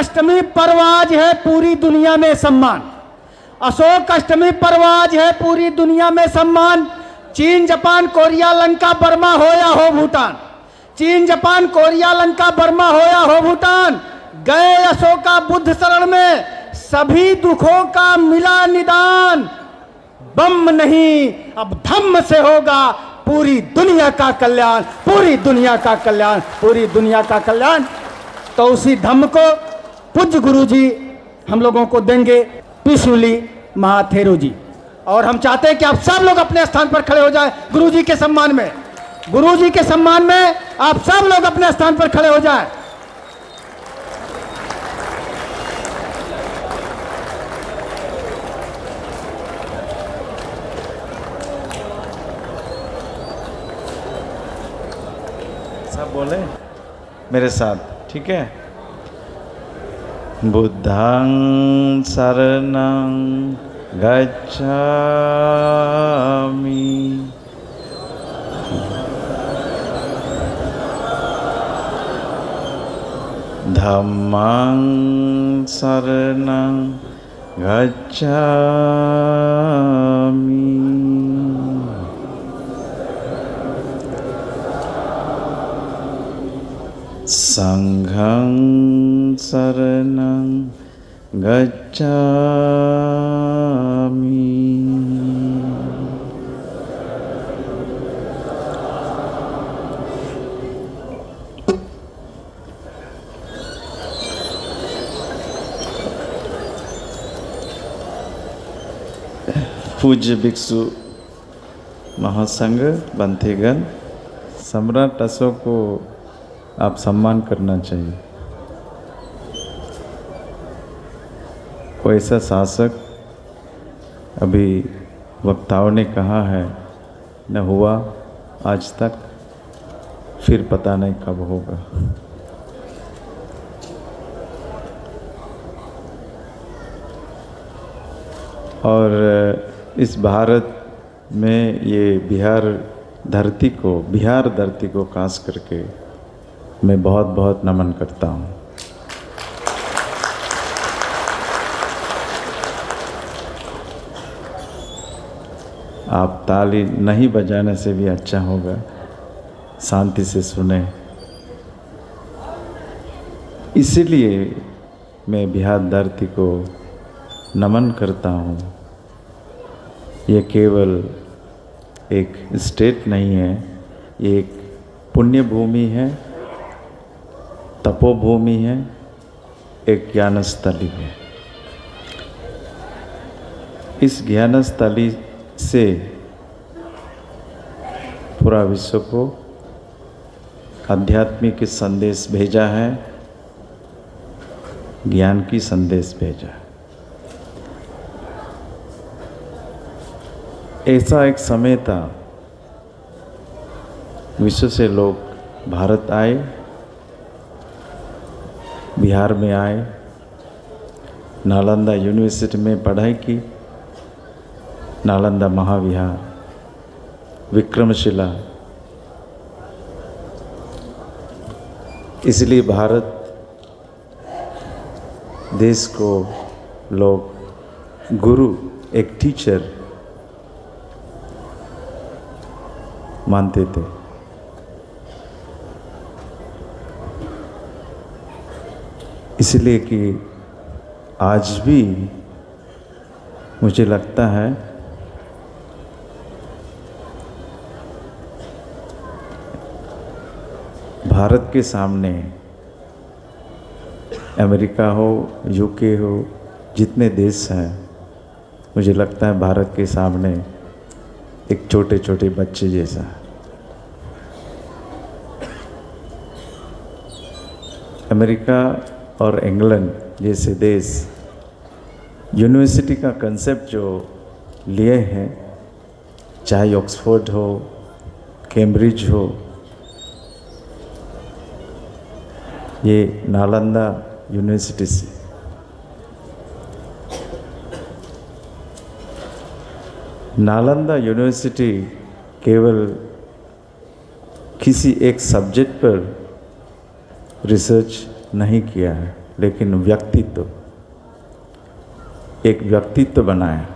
अष्टमी पर्व आज है पूरी दुनिया में सम्मान। अशोक अष्टमी पर्व आज है पूरी दुनिया में सम्मान। चीन, जापान, कोरिया, लंका, बर्मा हो या हो भूटान, चीन, जापान, कोरिया, लंका, बर्मा हो या हो भूटान, गए अशोका बुद्ध शरण में सभी दुखों का मिला निदान। बम नहीं अब धम्म से होगा पूरी दुनिया का कल्याण, पूरी दुनिया का कल्याण, पूरी दुनिया का कल्याण। तो उसी धम्म को पूज्य गुरु जी हम लोगों को देंगे, पीसुली महाथेरो जी। और हम चाहते हैं कि आप सब लोग अपने स्थान पर खड़े हो जाए गुरु जी के सम्मान में। गुरु जी के सम्मान में आप सब लोग अपने स्थान पर खड़े हो जाए। सब बोले मेरे साथ, ठीक है। बुद्धं शरणं गच्छामि, धम्मं शरणं गच्छामि, संघं शरणं गच्छामि। पूज्य भिक्षु महासंघ बंधुगण, सम्राट अशोक को आप सम्मान करना चाहिए। कोई ऐसा शासक अभी वक्ताओं ने कहा है न हुआ आज तक, फिर पता नहीं कब होगा। और इस भारत में ये बिहार धरती को खास करके मैं बहुत बहुत नमन करता हूँ। आप ताली नहीं बजाने से भी अच्छा होगा, शांति से सुने। इसीलिए मैं बिहार धरती को नमन करता हूँ। ये केवल एक स्टेट नहीं है, ये एक पुण्य भूमि है, तपोभूमि है, एक ज्ञानस्थली है। इस ज्ञानस्थली से पूरा विश्व को आध्यात्मिक संदेश भेजा है, ज्ञान की संदेश भेजा है। ऐसा एक समय था, विश्व से लोग भारत आए, बिहार में आए, नालंदा यूनिवर्सिटी में पढ़ाई की, नालंदा महाविहार, विक्रमशिला। इसलिए भारत देश को लोग गुरु, एक टीचर मानते थे। इसलिए कि आज भी मुझे लगता है भारत के सामने अमेरिका हो, यूके हो, जितने देश हैं, मुझे लगता है भारत के सामने एक छोटे छोटे बच्चे जैसा। अमेरिका और इंग्लैंड जैसे देश यूनिवर्सिटी का कंसेप्ट जो लिए हैं, चाहे ऑक्सफोर्ड हो, कैम्ब्रिज हो, ये नालंदा यूनिवर्सिटी से। नालंदा यूनिवर्सिटी केवल किसी एक सब्जेक्ट पर रिसर्च नहीं किया है, लेकिन व्यक्तित्व, एक व्यक्तित्व बनाया।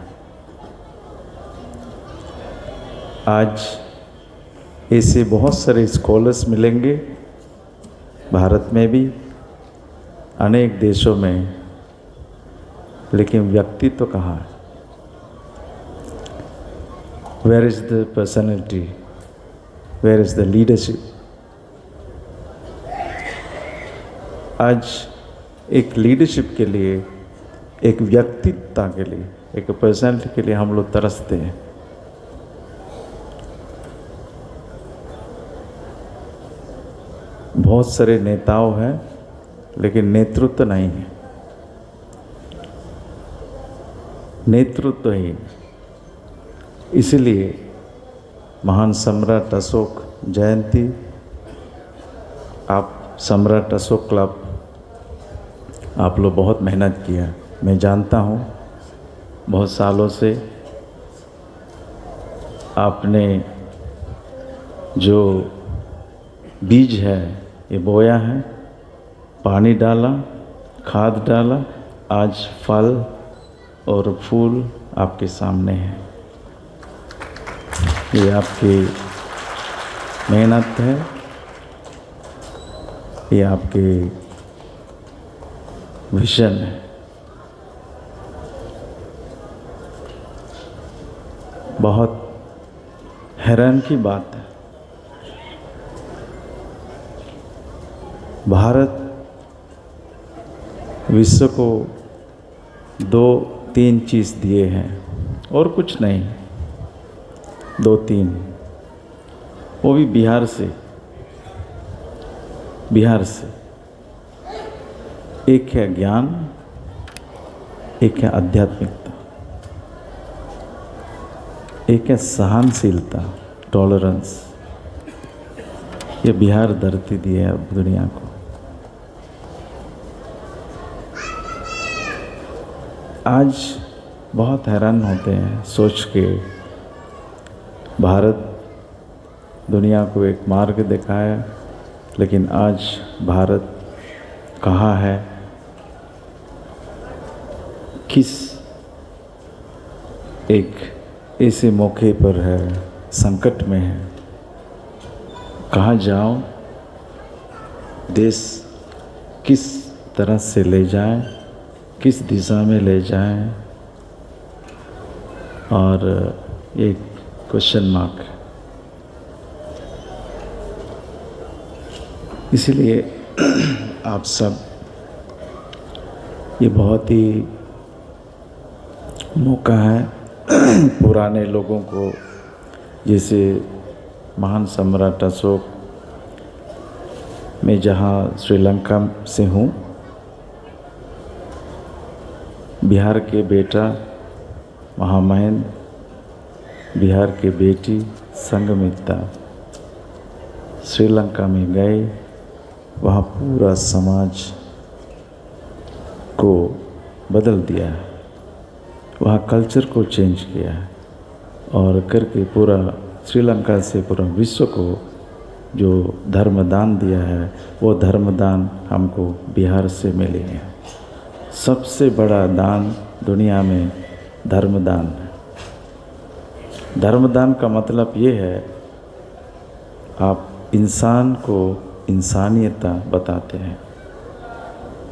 आज ऐसे बहुत सारे स्कॉलर्स मिलेंगे भारत में भी, अनेक देशों में, लेकिन व्यक्तित्व कहाँ है? Where is the personality, where is the leadership? आज एक लीडरशिप के लिए, एक व्यक्तित्व के लिए, एक पर्सनैलिटी के लिए हम लोग तरसते हैं। बहुत सारे नेताओं हैं लेकिन नेतृत्व नहीं है, नेतृत्व ही। इसलिए महान सम्राट अशोक जयंती, आप सम्राट अशोक क्लब, आप लोग बहुत मेहनत किया, मैं जानता हूँ। बहुत सालों से आपने जो बीज है ये बोया है, पानी डाला, खाद डाला, आज फल और फूल आपके सामने हैं। ये आपकी मेहनत है, ये आपके विजन है। बहुत हैरान की बात है, भारत विश्व को 2-3 चीज़ दिए हैं और कुछ नहीं, 2-3, वो भी बिहार से। एक है ज्ञान, एक है आध्यात्मिकता, एक है सहनशीलता, टॉलरेंस। ये बिहार धरती दी है अब दुनिया को। आज बहुत हैरान होते हैं सोच के, भारत दुनिया को एक मार्ग दिखाया, लेकिन आज भारत कहाँ है, किस एक ऐसे मौके पर है, संकट में है। कहाँ जाओ, देश किस तरह से ले जाए, किस दिशा में ले जाएं, और एक क्वेश्चन मार्क है। इसलिए आप सब, ये बहुत ही मौका है पुराने लोगों को, जैसे महान सम्राट अशोक, मैं जहाँ श्रीलंका से हूँ, बिहार के बेटा महामहिम, बिहार के बेटी संघमित्रा श्रीलंका में गए, वहाँ पूरा समाज को बदल दिया है, वहाँ कल्चर को चेंज किया है, और करके पूरा श्रीलंका से पूरा विश्व को जो धर्मदान दिया है, वो धर्मदान हमको बिहार से मिले हैं। सबसे बड़ा दान दुनिया में धर्मदान है। धर्मदान का मतलब ये है, आप इंसान को इंसानियत बताते हैं,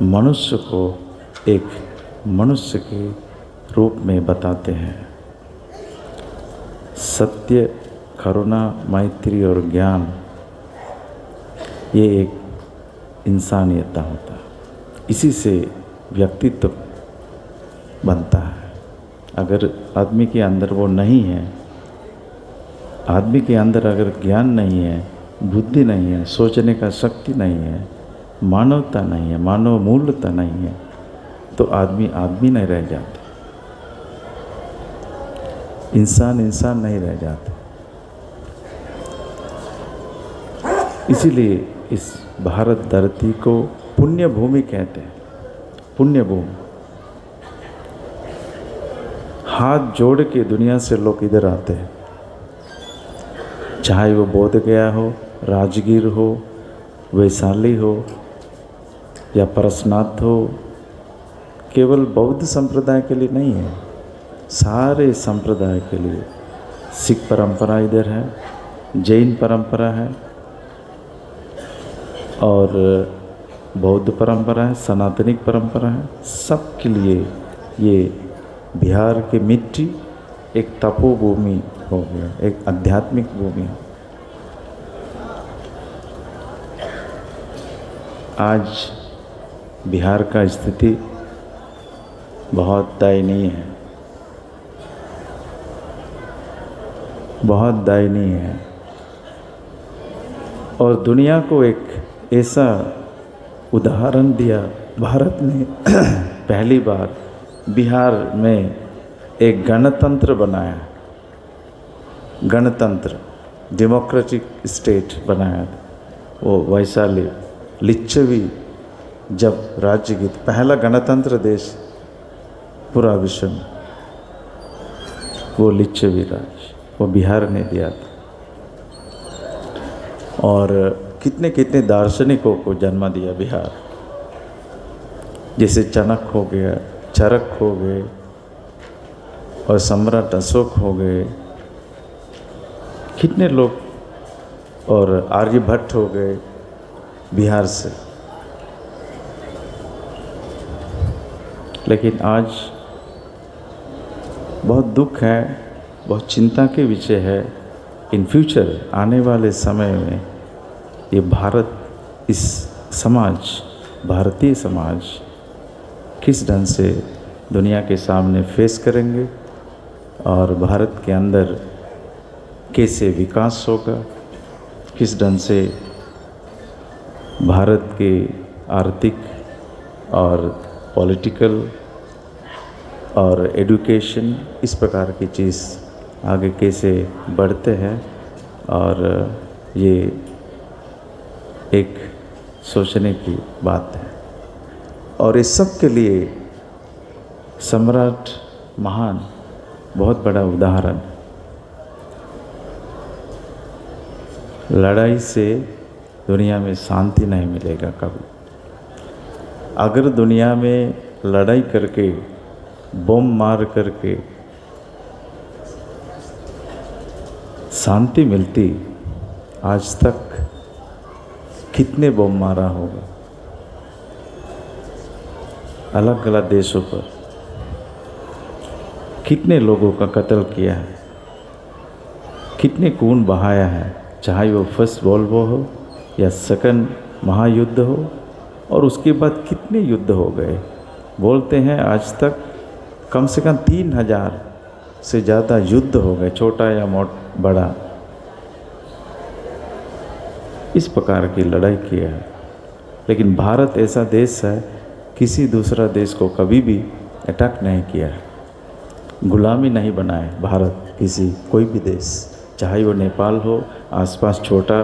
मनुष्य को एक मनुष्य के रूप में बताते हैं। सत्य, करुणा, मैत्री और ज्ञान, ये एक इंसानियत होता है। इसी से व्यक्तित्व बनता है। अगर आदमी के अंदर वो नहीं है, आदमी के अंदर अगर ज्ञान नहीं है, बुद्धि नहीं है, सोचने का शक्ति नहीं है, मानवता नहीं है, मानव मूल्यता नहीं है, तो आदमी आदमी नहीं रह जाता, इंसान इंसान नहीं रह जाता। इसीलिए इस भारत धरती को पुण्य भूमि कहते हैं। पुण्य भूमि, हाथ जोड़ के दुनिया से लोग इधर आते हैं, चाहे वो बोध गया हो, राजगीर हो, वैशाली हो, या परसनाथ हो, केवल बौद्ध संप्रदाय के लिए नहीं है, सारे संप्रदाय के लिए। सिख परंपरा इधर है, जैन परंपरा है और बौद्ध परंपरा है, सनातनिक परंपरा है। सब के लिए ये बिहार की मिट्टी एक तपोभूमि हो गया, एक आध्यात्मिक भूमि। आज बिहार का स्थिति बहुत दयनीय है, बहुत दयनीय है। और दुनिया को एक ऐसा उदाहरण दिया भारत ने पहली बार बिहार में एक गणतंत्र बनाया, गणतंत्र डेमोक्रेटिक स्टेट बनाया। वो वैशाली लिच्छवी जब राज्य की पहला गणतंत्र देश पूरा विश्व में, वो लिच्छवी राज्य वो बिहार ने दिया था। और कितने कितने दार्शनिकों को जन्म दिया बिहार, जैसे चाणक्य हो गया, चरक हो गए और सम्राट अशोक हो गए, कितने लोग, और आर्यभट्ट हो गए बिहार से। लेकिन आज बहुत दुख है, बहुत चिंता के विषय है। इन फ्यूचर आने वाले समय में ये भारत, इस समाज, भारतीय समाज किस ढंग से दुनिया के सामने फेस करेंगे और भारत के अंदर कैसे विकास होगा, किस ढंग से भारत के आर्थिक और पॉलिटिकल और एजुकेशन, इस प्रकार की चीज़ आगे कैसे बढ़ते हैं। और ये एक सोचने की बात है। और इस सब के लिए सम्राट महान बहुत बड़ा उदाहरण। लड़ाई से दुनिया में शांति नहीं मिलेगा कभी। अगर दुनिया में लड़ाई करके, बम मार करके शांति मिलती, आज तक कितने बम मारा होगा अलग अलग देशों पर, कितने लोगों का कत्ल किया है, कितने खून बहाया है, चाहे वो फर्स्ट वर्ल्ड वॉर हो या सेकंड महायुद्ध हो। और उसके बाद कितने युद्ध हो गए। बोलते हैं आज तक कम से कम 3000 से ज़्यादा युद्ध हो गए, छोटा या बड़ा। इस प्रकार की लड़ाई किया है। लेकिन भारत ऐसा देश है, किसी दूसरा देश को कभी भी अटैक नहीं किया है, गुलामी नहीं बनाए भारत किसी कोई भी देश, चाहे वो नेपाल हो, आसपास छोटा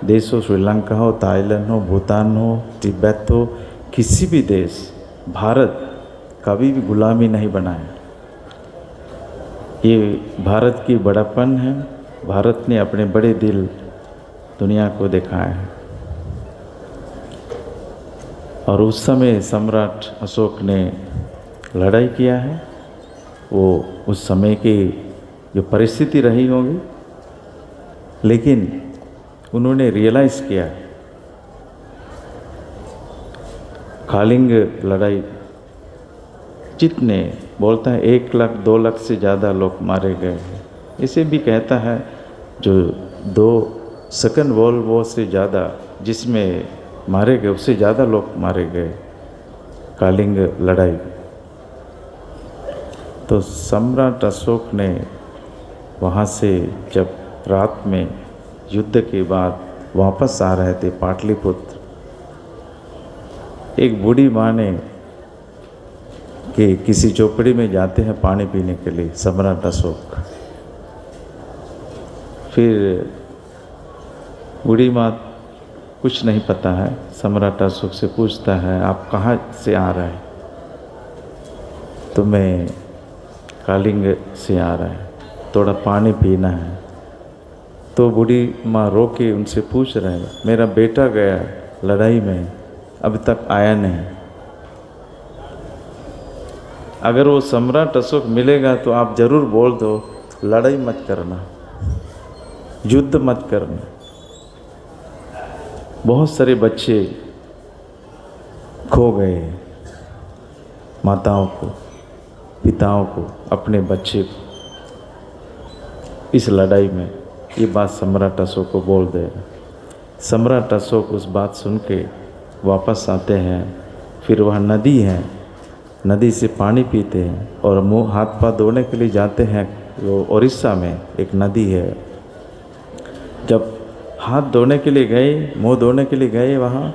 देश हो, श्रीलंका हो, थाईलैंड हो, भूटान हो, तिब्बत हो, किसी भी देश भारत कभी भी गुलामी नहीं बनाया। ये भारत की बड़ापन है। भारत ने अपने बड़े दिल दुनिया को दिखाया है। और उस समय सम्राट अशोक ने लड़ाई किया है। वो उस समय की जो परिस्थिति रही होगी, लेकिन उन्होंने रियलाइज़ किया। कलिंग लड़ाई, जितने बोलता है 1 लाख 2 लाख से ज़्यादा लोग मारे गए। इसे भी कहता है जो 2 सेकंड वर्ल्ड वॉर से ज़्यादा जिसमें मारे गए, उससे ज़्यादा लोग मारे गए कलिंग लड़ाई। तो सम्राट अशोक ने वहाँ से जब रात में युद्ध के बाद वापस आ रहे थे पाटलिपुत्र, एक बूढ़ी माँ ने कि किसी झोपड़ी में जाते हैं पानी पीने के लिए सम्राट अशोक। फिर बूढ़ी माँ कुछ नहीं पता है, सम्राट अशोक से पूछता है आप कहाँ से आ रहे हैं? तो मैं कलिंग से आ रहा है, थोड़ा पानी पीना है। तो बूढ़ी माँ रो के उनसे पूछ रहे हैं मेरा बेटा गया लड़ाई में, अभी तक आया नहीं। अगर वो सम्राट अशोक मिलेगा तो आप जरूर बोल दो, लड़ाई मत करना, युद्ध मत करना। बहुत सारे बच्चे खो गए, माताओं को, पिताओं को, अपने बच्चे को इस लड़ाई में। ये बात सम्राट अशोक को बोल दे। सम्राट अशोक उस बात सुन के वापस आते हैं। फिर वह नदी है, नदी से पानी पीते हैं और मुँह हाथ पाँव धोने के लिए जाते हैं। वो उड़ीसा में एक नदी है। जब हाथ धोने के लिए गए, मुँह धोने के लिए गए, वहाँ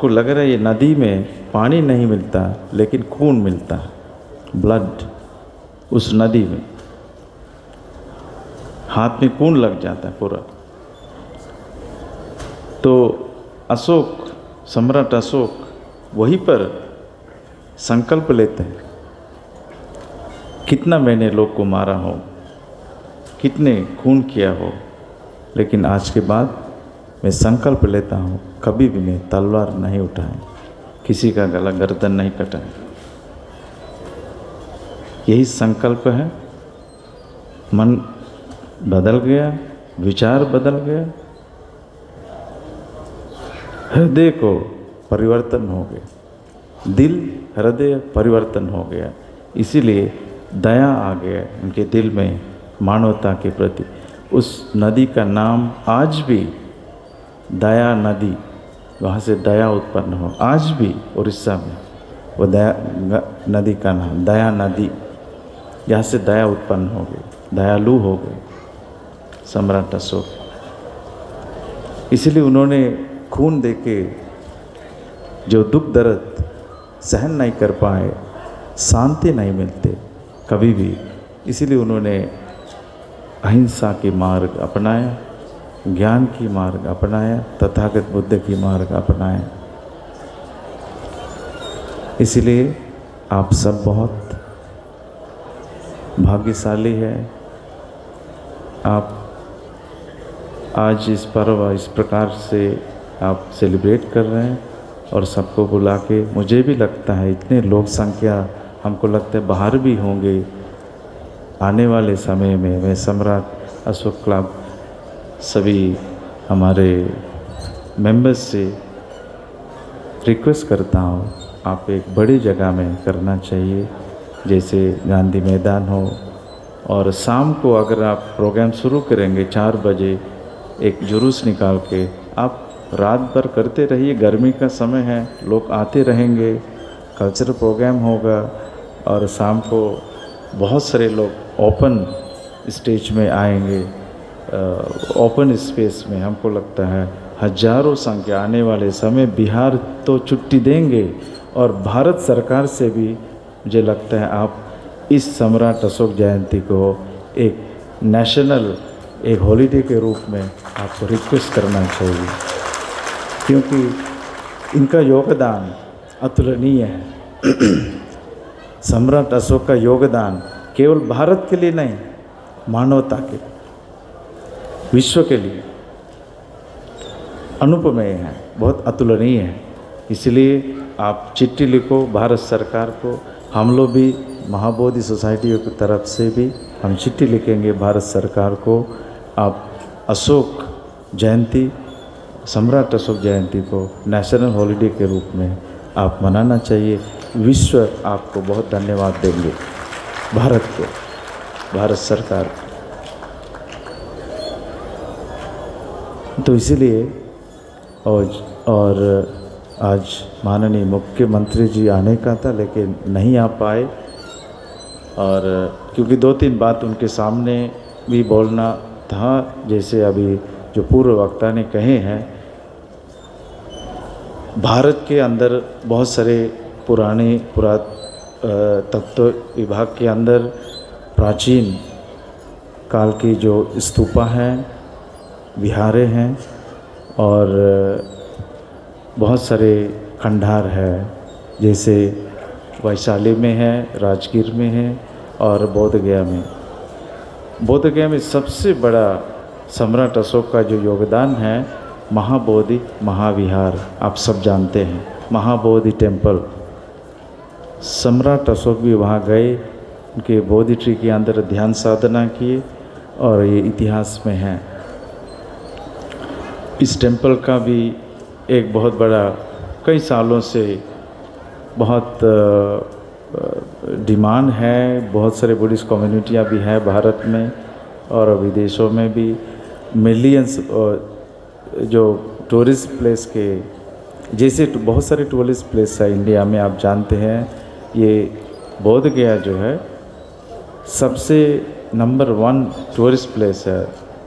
को लग रहा है ये नदी में पानी नहीं मिलता लेकिन खून मिलता है, ब्लड। उस नदी में हाथ में खून लग जाता है पूरा। तो अशोक, सम्राट अशोक वहीं पर संकल्प लेते हैं, कितना मैंने लोग को मारा हो, कितने खून किया हो, लेकिन आज के बाद मैं संकल्प लेता हूँ कभी भी मैं तलवार नहीं उठाएं, किसी का गला गर्दन नहीं कटाएं। यही संकल्प है। मन बदल गया, विचार बदल गया, हृदय को परिवर्तन हो गया, दिल हृदय परिवर्तन हो गया। इसीलिए दया आ गया उनके दिल में मानवता के प्रति। उस नदी का नाम आज भी दया नदी, वहाँ से दया उत्पन्न हो। आज भी उड़ीसा में वो दया नदी का नाम दया नदी, यहाँ से दया उत्पन्न हो गई, दयालु हो गए सम्राट अशोक। इसलिए उन्होंने खून देके जो दुख दर्द सहन नहीं कर पाए, शांति नहीं मिलते कभी भी, इसीलिए उन्होंने अहिंसा की मार्ग अपनाया, ज्ञान की मार्ग अपनाया, तथागत बुद्ध की मार्ग अपनाया। इसलिए आप सब बहुत भाग्यशाली है। आप आज इस पर्व इस प्रकार से आप सेलिब्रेट कर रहे हैं और सबको बुला के, मुझे भी लगता है इतने लोक संख्या हमको लगता है बाहर भी होंगे आने वाले समय में। मैं सम्राट अशोक क्लब सभी हमारे मेंबर्स से रिक्वेस्ट करता हूँ, आप एक बड़ी जगह में करना चाहिए, जैसे गांधी मैदान हो। और शाम को अगर आप प्रोग्राम शुरू करेंगे 4 बजे एक जुलूस निकाल के, आप रात भर करते रहिए, गर्मी का समय है, लोग आते रहेंगे, कल्चरल प्रोग्राम होगा। और शाम को बहुत सारे लोग ओपन स्टेज में आएंगे, ओपन स्पेस में। हमको लगता है हजारों संख्या आने वाले समय। बिहार तो छुट्टी देंगे और भारत सरकार से भी मुझे लगता है आप इस सम्राट अशोक जयंती को एक नेशनल, एक हॉलीडे के रूप में आपको रिक्वेस्ट करना चाहिए, क्योंकि इनका योगदान अतुलनीय है। सम्राट अशोक का योगदान केवल भारत के लिए नहीं, मानवता के, विश्व के लिए अनुपमेय है, बहुत अतुलनीय है। इसलिए आप चिट्ठी लिखो भारत सरकार को। हम लोग भी महाबोधि सोसाइटी की तरफ से भी हम चिट्ठी लिखेंगे भारत सरकार को। आप अशोक जयंती, सम्राट अशोक जयंती को नेशनल हॉलीडे के रूप में आप मनाना चाहिए। विश्व आपको बहुत धन्यवाद देंगे, भारत को, भारत सरकार को। तो इसीलिए और आज माननीय मुख्यमंत्री जी आने का था लेकिन नहीं आ पाए, और क्योंकि 2-3 बात उनके सामने भी बोलना था, जैसे अभी जो पूर्व वक्ता ने कहे हैं। भारत के अंदर बहुत सारे पुराने पुरातत्व विभाग के अंदर प्राचीन काल की जो स्तूपा हैं, विहारे हैं, और बहुत सारे खंडार है, जैसे वैशाली में है, राजगीर में है और बोध गया में। बोध गया में सबसे बड़ा सम्राट अशोक का जो योगदान है महाबोधि महाविहार आप सब जानते हैं। महाबोधि टेम्पल, सम्राट अशोक भी वहाँ गए, उनके बोधि ट्री के अंदर ध्यान साधना किए और ये इतिहास में है। इस टेम्पल का भी एक बहुत बड़ा, कई सालों से बहुत डिमांड है। बहुत सारे बुद्धिस्ट कम्युनिटियाँ भी हैं भारत में और विदेशों में भी। मिलियंस जो टूरिस्ट प्लेस के जैसे बहुत सारे टूरिस्ट प्लेस है इंडिया में, आप जानते हैं। ये बोध गया जो है सबसे नंबर 1 टूरिस्ट प्लेस है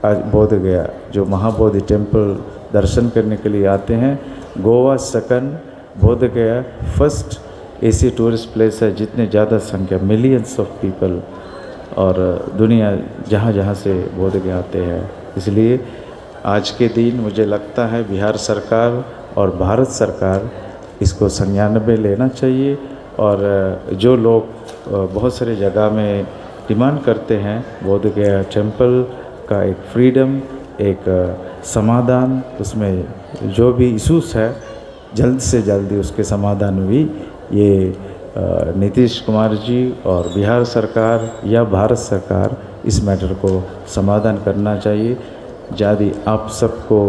आज बोध गया, जो महाबोधि टेम्पल दर्शन करने के लिए आते हैं। गोवा सेकंड, बोध गया फर्स्ट ऐसी टूरिस्ट प्लेस है जितने ज़्यादा संख्या, मिलियंस ऑफ पीपल और दुनिया जहाँ जहाँ से बोध गया आते हैं। इसलिए आज के दिन मुझे लगता है बिहार सरकार और भारत सरकार इसको संज्ञान में लेना चाहिए। और जो लोग बहुत सारे जगह में डिमांड करते हैं बोध गया टेम्पल का एक फ्रीडम, एक समाधान, उसमें जो भी इशूज़ है जल्द से जल्दी उसके समाधान हुई। ये नीतीश कुमार जी और बिहार सरकार या भारत सरकार इस मैटर को समाधान करना चाहिए। यदि आप सबको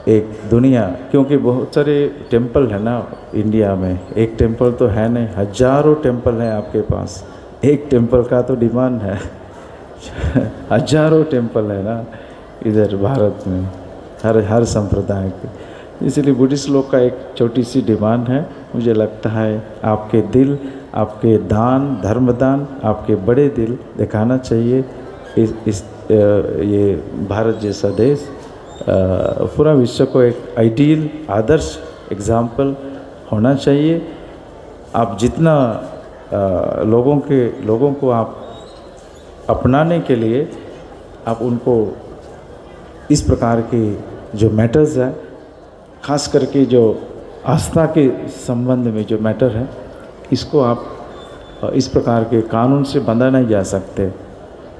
एक दुनिया, क्योंकि बहुत सारे टेम्पल है ना इंडिया में, एक टेम्पल तो है नहीं, हजारों टेम्पल हैं आपके पास। एक टेम्पल का तो डिमांड है हजारों टेम्पल है ना इधर भारत में, हर संप्रदाय के। इसलिए बुद्धिस्ट लोग का एक छोटी सी डिमांड है, मुझे लगता है आपके दिल, आपके दान, धर्मदान, आपके बड़े दिल दिखाना चाहिए। ये भारत जैसा देश पूरा विश्व को एक आइडियल, आदर्श एग्जाम्पल होना चाहिए। आप जितना लोगों को आप अपनाने के लिए आप उनको इस प्रकार के जो मैटर्स है, खास करके जो आस्था के संबंध में जो मैटर है, इसको आप इस प्रकार के कानून से बंधा नहीं जा सकते,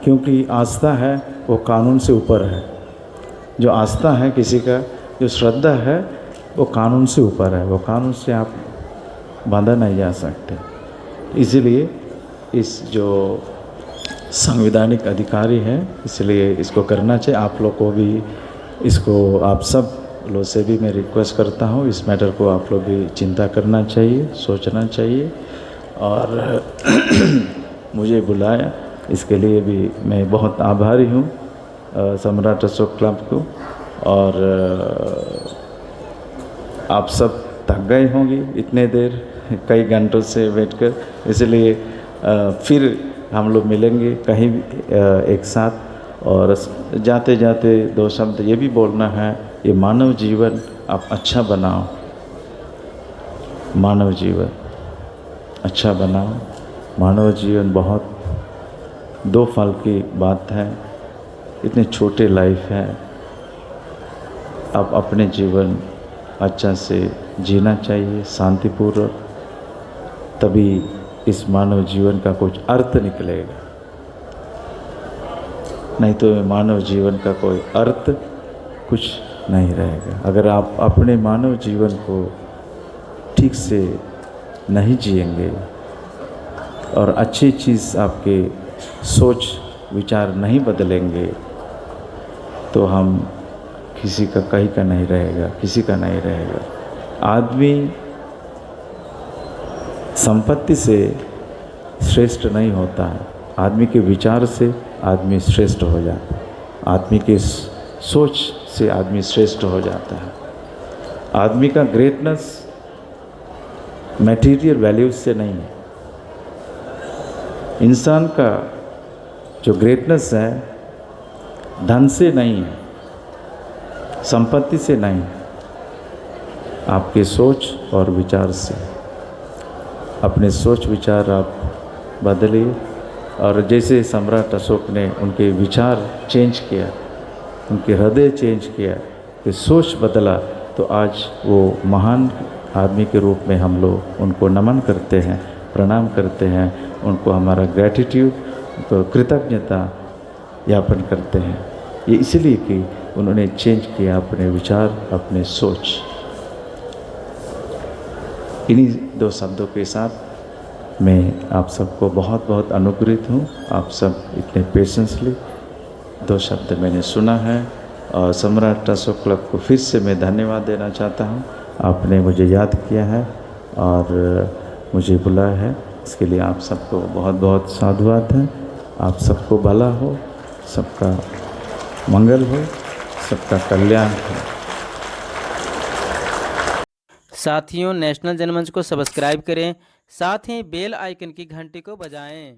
क्योंकि आस्था है वो कानून से ऊपर है। जो आस्था है किसी का, जो श्रद्धा है वो कानून से ऊपर है, वो कानून से आप बांधा नहीं जा सकते। इसीलिए इस जो संवैधानिक अधिकारी है, इसलिए इसको करना चाहिए। आप लोग को भी इसको, आप सब लोग से भी मैं रिक्वेस्ट करता हूँ, इस मैटर को आप लोग भी चिंता करना चाहिए, सोचना चाहिए। और मुझे बुलाया इसके लिए भी मैं बहुत आभारी हूँ सम्राट अशोक क्लब को। और आप सब थक गए होंगे इतने देर, कई घंटों से बैठकर, इसलिए फिर हम लोग मिलेंगे कहीं एक साथ। और जाते जाते 2 शब्द ये भी बोलना है, ये मानव जीवन आप अच्छा बनाओ, मानव जीवन अच्छा बनाओ। मानव जीवन बहुत 2 फल की बात है, इतने छोटे लाइफ है, आप अपने जीवन अच्छा से जीना चाहिए, शांतिपूर्वक, तभी इस मानव जीवन का कुछ अर्थ निकलेगा। नहीं तो मानव जीवन का कोई अर्थ कुछ नहीं रहेगा। अगर आप अपने मानव जीवन को ठीक से नहीं जिएंगे और अच्छी चीज़ आपके सोच विचार नहीं बदलेंगे, तो हम किसी का कहीं का नहीं रहेगा, किसी का नहीं रहेगा। आदमी संपत्ति से श्रेष्ठ नहीं होता है, आदमी के विचार से आदमी श्रेष्ठ हो जाता है, आदमी के सोच से आदमी श्रेष्ठ हो जाता है। आदमी का ग्रेटनेस मटेरियल वैल्यूज से नहीं है। इंसान का जो ग्रेटनेस है धन से नहीं है, संपत्ति से नहीं, आपके सोच और विचार से। अपने सोच विचार आप बदलिए। और जैसे सम्राट अशोक ने उनके विचार चेंज किया, उनके हृदय चेंज किया, कि सोच बदला, तो आज वो महान आदमी के रूप में हम लोग उनको नमन करते हैं, प्रणाम करते हैं, उनको हमारा ग्रैटिट्यूड, उनको कृतज्ञता ज्ञापन करते हैं। ये इसलिए कि उन्होंने चेंज किया अपने विचार, अपने सोच। इन्हीं दो शब्दों के साथ मैं आप सबको बहुत बहुत अनुग्रहित हूँ। आप सब इतने पेशेंसली दो शब्द मैंने सुना है, और सम्राट अशोक क्लब को फिर से मैं धन्यवाद देना चाहता हूँ। आपने मुझे याद किया है और मुझे बुलाया है, इसके लिए आप सबको बहुत बहुत साधुवाद है। आप सबको भला हो, सबका मंगल हो, सबका कल्याण हो। साथियों, नेशनल जनमंच को सब्सक्राइब करें, साथ ही बेल आइकन की घंटी को बजाएं।